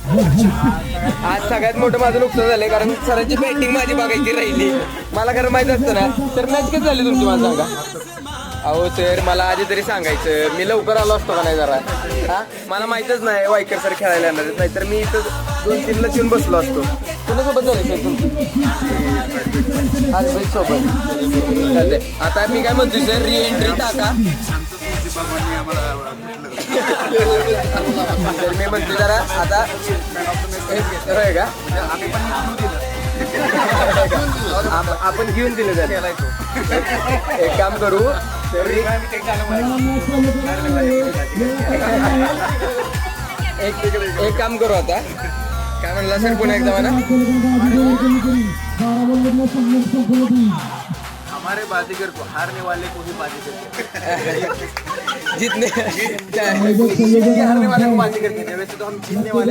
आज सगळ्यात मोठं माझं नुकसान झालंय कारण सरांची बॅटिंग माझी बघायची राहिली. मला खरं माहित असतं ना तर मॅच कधी झाली तुमची मला सांगा. अहो सर मला आधी तरी सांगायचं मी लवकर आलो असतो का नाही जरा. हा मला माहीतच नाही वायकर सर खेळायला येणार नाही तर मी इथं 2-3 येऊन बसलो असतो. कुणासोबत झालं सर तुमची हसबंड सोबत चालतंय. आता मी काय म्हणतोय सर री एंट्री टाका. तर मी म्हणतो जरा आता होय का आपण घेऊन दिलं जर एक काम करू एक काम करू आता काय म्हणला सर पुन्हा एकदा म्हणा. हमारे बाजीगर को हारने वाले को ही बाजीगर जितने हारने वाले को बाजीगर कहते हैं वैसे तो हम जीतने वाले